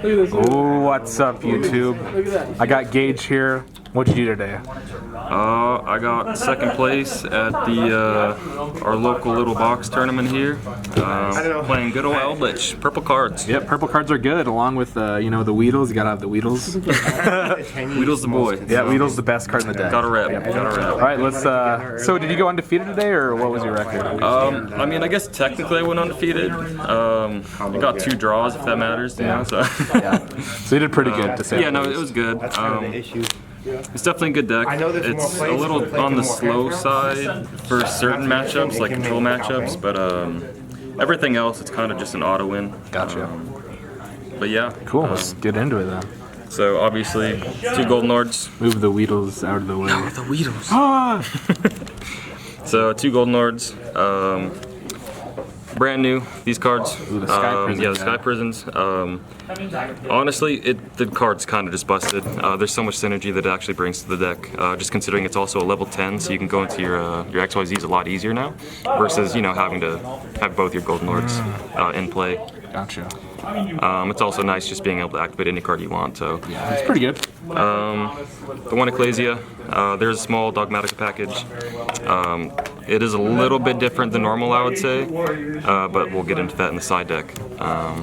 Oh, what's up, YouTube? I got Gage here. What'd you do today? I got second place at the our local little box tournament here. Playing good old Eldlich, purple cards. Yep, purple cards are good, along with you know, the Weedles. You gotta have the Weedles. Weedle's the boy. Yeah, Weedle's the best card in the deck. Got a rep. Got a rep. All right, let's. So, did you go undefeated today, or what was your record? I mean, I guess technically I went undefeated. I got 2 draws, if that matters. You know, so. Yeah. So you did pretty good to say. Yeah, no, it was good. It's definitely a good deck. It's a little on the slow side for certain matchups, like control matchups, but everything else, it's kind of just an auto win. Gotcha. But yeah. Cool, let's get into it then. So obviously, 2 Golden Lords. Move the Weedles out of the way. No, the Weedles. Ah! So 2 Golden Lords. Brand new, these cards. Ooh, the Sky Prisons. Yeah, the Sky Prisons. Honestly, the card's kind of just busted. There's so much synergy that it actually brings to the deck. Just considering it's also a level 10, so you can go into your XYZs a lot easier now, versus, you know, having to have both your Golden Lords in play. Gotcha. It's also nice just being able to activate any card you want. So yeah, it's pretty good. The one Ecclesia, there's a small Dogmatica package. It is a little bit different than normal, I would say, but we'll get into that in the side deck.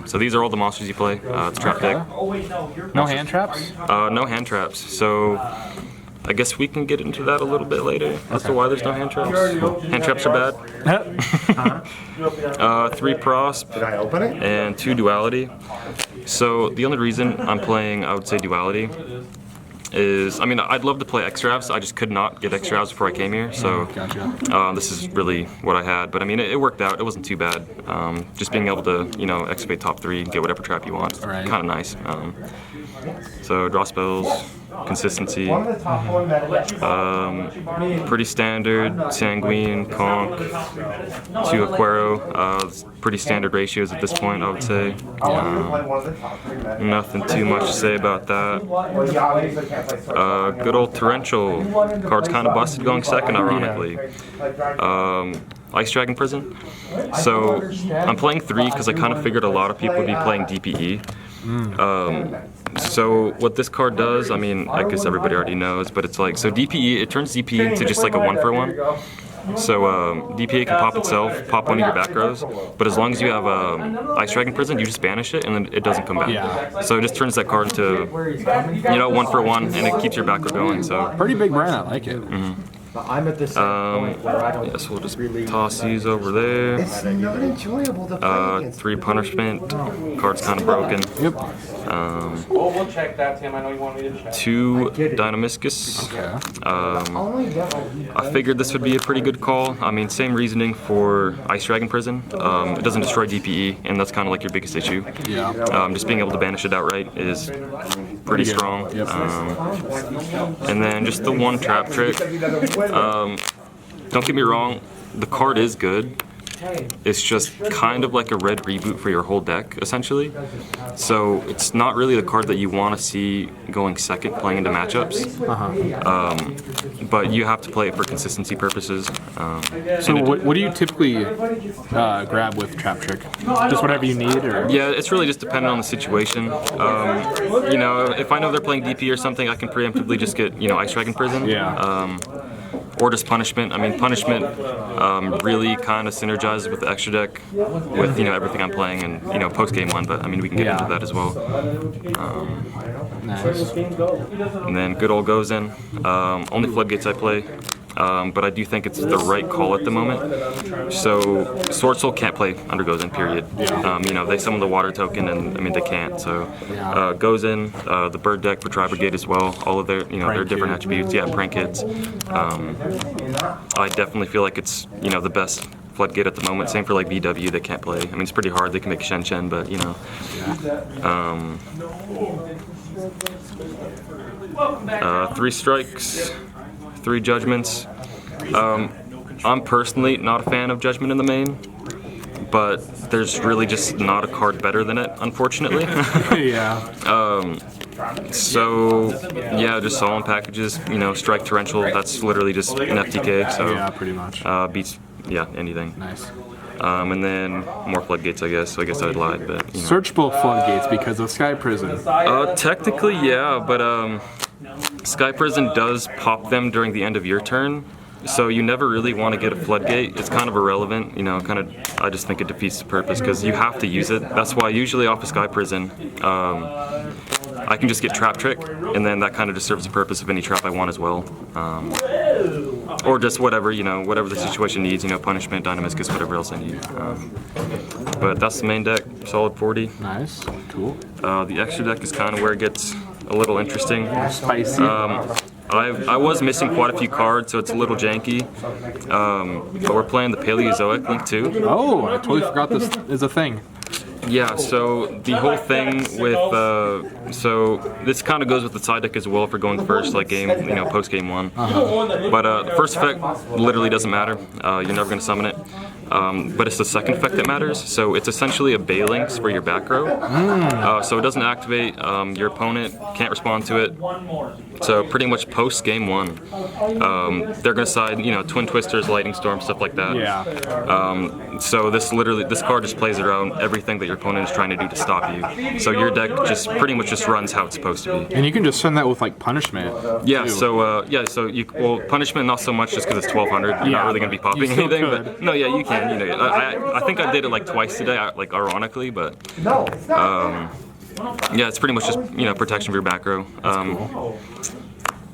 So these are all the monsters you play. It's a trap deck. No hand traps? No hand traps. So I guess we can get into that a little bit later as to why there's no hand traps. Hand traps are bad. 3 Prosp and 2 Duality. So the only reason I'm playing, I would say, Duality is, I mean, I'd love to play Extravs. I just could not get Extravs before I came here, so this is really what I had. But I mean, it worked out. It wasn't too bad. Just being able to, you know, excavate top 3 and get whatever trap you want. Kind of nice. So draw spells, consistency, pretty standard, Sanguine, Conch, 2 Aquero, pretty standard ratios at this point, I would say. Nothing too much to say about that. Good old Torrential, card's kind of busted going second, ironically. Ice Dragon Prison. So I'm playing 3 because I kind of figured a lot of people would be playing DPE. So what this card does, I mean, I guess everybody already knows, but it's like, so DPE, it turns DPE into just like a 1-for-1. So DPE can pop itself, pop one of your back rows, but as long as you have Ice Dragon Prison, you just banish it and then it doesn't come back. Yeah. So it just turns that card into, you know, 1-for-1, and it keeps your back row going. So pretty big brand, I like it. But I'm at this point where I don't yes, we'll just toss these over there. It's not enjoyable to play against 3 Punishment. Card's kind of broken. Yep. We'll check that, Tim. I know you want me to check. 2 Dynamiscus. I figured this would be a pretty good call. I mean, same reasoning for Ice Dragon Prison. It doesn't destroy DPE, and that's kind of like your biggest issue. Yeah. Just being able to banish it outright is pretty strong. Yep. And then just the 1 trap trick. Don't get me wrong, the card is good. It's just kind of like a red reboot for your whole deck, essentially. So it's not really the card that you want to see going second playing into matchups. But you have to play it for consistency purposes. So what do you typically grab with Trap Trick? Just whatever you need, or? Yeah, it's really just dependent on the situation. You know, if I know they're playing DP or something, I can preemptively just get, you know, Ice Dragon Prison. Yeah. Or just Punishment. I mean, Punishment really kind of synergizes with the extra deck, with, you know, everything I'm playing, and, you know, post game 1. But I mean, we can get into that as well. Nice. And then good old Gozen. Only Floodgates I play. But I do think it's the right call at the moment. So Sword Soul can't play under Gozen, period. You know, they summon the water token, and I mean, they can't. So Gozen, the bird deck for Tri Brigade as well. All of their, you know, their different attributes. Yeah, Prank Kids. I definitely feel like it's, you know, the best Floodgate at the moment. Same for like VW, they can't play. I mean, it's pretty hard. They can make Shen Shen, but you know. 3 strikes. 3 judgments. I'm personally not a fan of Judgment in the main, but there's really just not a card better than it, unfortunately. Yeah. So yeah, just Solemn packages. You know, Strike Torrential. That's literally just an FTK. So yeah, pretty much. Beats anything. Nice. And then more floodgates, I guess. So I guess I lied, but you know. Searchable floodgates because of Sky Prison. Technically, yeah, but Sky Prison does pop them during the end of your turn. So you never really want to get a floodgate. It's kind of irrelevant, you know. I just think it defeats the purpose because you have to use it. That's why usually off of Sky Prison, I can just get Trap Trick, and then that kind of just serves the purpose of any trap I want as well. Or just whatever, you know, whatever the situation needs, you know, Punishment, Dynamiscus, whatever else I need. But that's the main deck, solid 40. Nice, cool. The extra deck is kind of where it gets a little interesting. Spicy. I was missing quite a few cards, so it's a little janky. But we're playing the Paleozoic Link too. Oh, I totally forgot this is a thing. Yeah, so the whole thing with, so this kind of goes with the side deck as well for going first, like game, you know, post game one. But the first effect literally doesn't matter. You're never going to summon it. But it's the second effect that matters. So it's essentially a Balinx for your back row. So it doesn't activate. Your opponent can't respond to it. So pretty much post game one, they're going to side, you know, Twin Twisters, Lightning Storm, stuff like that. Yeah. So this card just plays around everything that your opponent is trying to do to stop you. So your deck just pretty much just runs how it's supposed to be. And you can just send that with like Punishment. Yeah. too. So well, Punishment not so much just because it's 1200. You're not really going to be popping still anything. could. But no, yeah, you can. You know, I think I did it like twice today, like ironically, but yeah, it's pretty much just, you know, protection for your back row.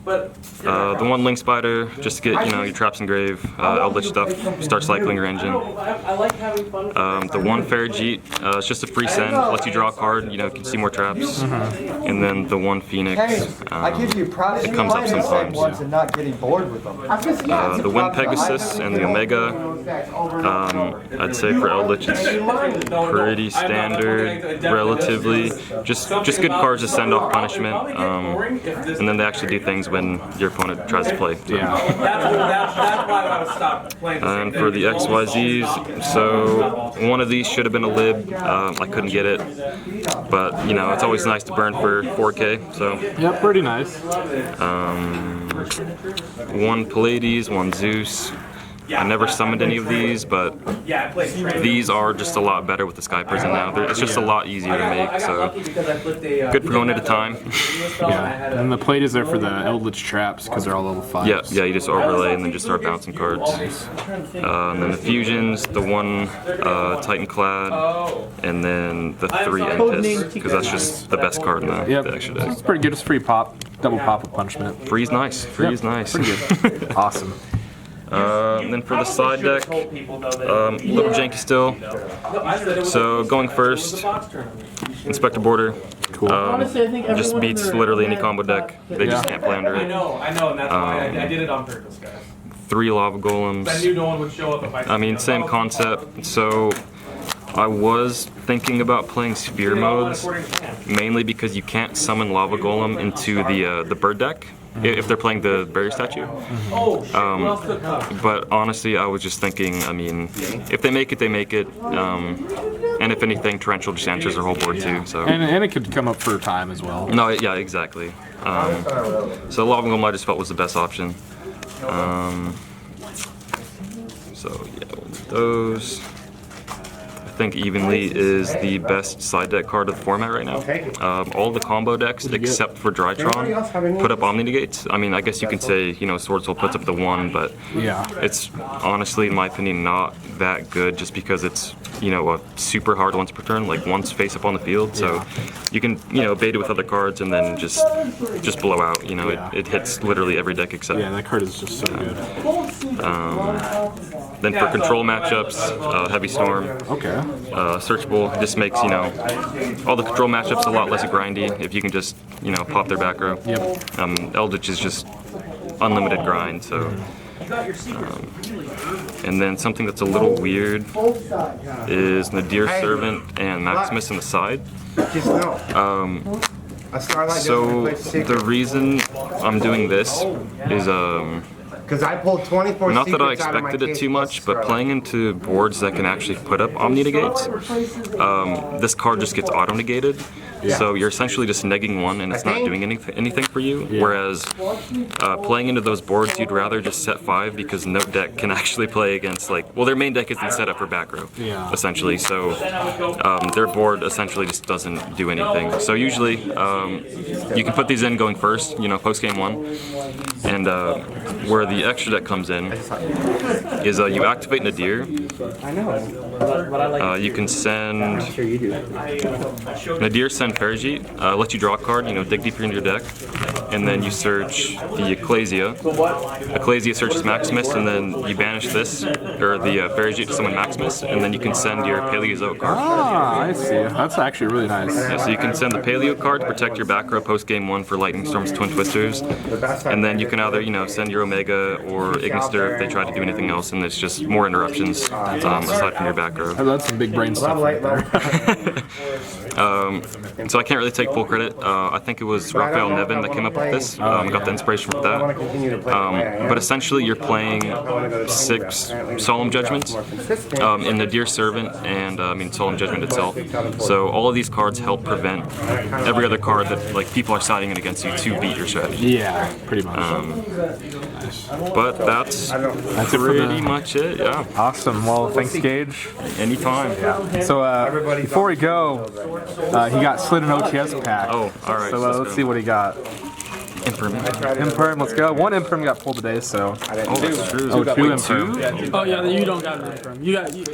The one Link Spider, just to get, you know, your traps and grave, Eldlich stuff, start cycling your engine. The one Farrajeet, it's just a free send, lets you draw a card, you know, you can see more traps. And then the one Phoenix, it comes up sometimes. And not getting bored with them. The Wind Pegasus and the Omega, I'd say for Eldlich it's pretty standard, relatively. Just good cards to send off Punishment, and then they actually do things when your opponent tries to play. Yeah. That's why I stopped playing. And for the XYZs, so one of these should have been a lib. I couldn't get it, but you know, it's always nice to burn for 4K. So Yep, pretty nice. one Pallades, one Zeus. I never summoned any of these, but these are just a lot better with the Sky Prison now. It's just a lot easier to make, so good for going at a time. Yeah. And the plate is there for the Eldlich traps because they're all level 5. Yeah, you just overlay and then just start bouncing cards. And then the fusions, the one Titan Clad, and then the 3 Entis, because that's just the best card in the extra deck. It's pretty good. It's free pop, double pop with Punishment. Free's nice. Free's nice. Pretty good. Awesome. And then for the side deck, little janky still. So going first, Inspector Border. Cool. Just beats literally any combo deck. They just can't play under I it. know, and that's why I did it on purpose, guys. 3 Lava Golems. I knew no one would show up if I. I mean, same concept. So I was thinking about playing Sphere modes, mainly because you can't summon Lava Golem into the bird deck if they're playing the Barrier Statue. But honestly, I was just thinking, I mean, if they make it, they make it. And if anything, Torrential just answers their whole board too. So. And it could come up for time as well. No, yeah, exactly. So Lava Golem I just felt was the best option. So yeah, those. I think Evenly is the best side deck card of the format right now. All the combo decks, except for Drytron, put up Omni Negates. I mean, I guess you can say, you know, Sword Soul puts up the 1, but it's honestly, in my opinion, not that good just because it's, you know, a super hard once per turn, like once face up on the field. So you can, you know, bait it with other cards and then just blow out. You know, it hits literally every deck except. Yeah, that card is just so good. Then for control matchups, Heavy Storm. Okay. Searchable just makes, you know, all the control matchups a lot less grindy if you can just, you know, pop their back row. Yep. Eldlich is just unlimited grind, so. And then something that's a little weird is Nadir Servant and Maximus in the side. So the reason I'm doing this is because I pulled 24 not that I secrets out of my expected it case too much, but playing into boards that can actually put up Omni Negates, this card just gets auto-negated. So you're essentially just negging one, and it's not doing anything for you. Whereas playing into those boards, you'd rather just set 5 because note deck can actually play against their main deck isn't set up for back row, essentially. So their board essentially just doesn't do anything. So usually you can put these in going first, post game 1, and where the extra deck comes in is you activate Nadir. You can send Nadir, send Parajit, let you draw a card, dig deeper into your deck, and then you search the Ecclesia. Ecclesia searches Maximus, and then you banish this, or the Parajit to summon Maximus, and then you can send your Paleozoic card. Ah, I see. That's actually really nice. Yeah, so you can send the Paleo card to protect your back row post game 1 for Lightning Storm's Twin Twisters, and then you can either, send your Omega or Ignister if they try to do anything else, and it's just more interruptions aside from your back row. That's some big brain stuff right there. So I can't really take full credit. I think it was Raphael Nevin that came up with this. Got the inspiration from that. But essentially, you're playing 6 Solemn Judgments in Nadir Servant and Solemn Judgment itself. So all of these cards help prevent every other card that people are siding in against you to beat your strategy. Yeah, pretty much. But that's pretty much it. Yeah. Awesome. Well, thanks, Gage. Anytime. Yeah. So before we go, he got slid an OTS pack. Oh, all right. So let's see what he got. Imperm, let's go. 1 Imperm got pulled today, so. Oh, that's true. Oh, 2 Imperm. Oh yeah, you don't got an Imperm.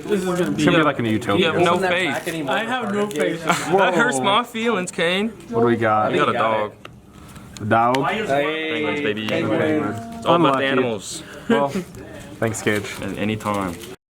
This is gonna be. It's gonna be like in a Utopia. You have no faith. I have no faith. That hurts my feelings, Kane. What do we got? You got a dog. A dog? Penguins, baby. Penguin. It's all about the animals. Well, thanks, Gage. At any time.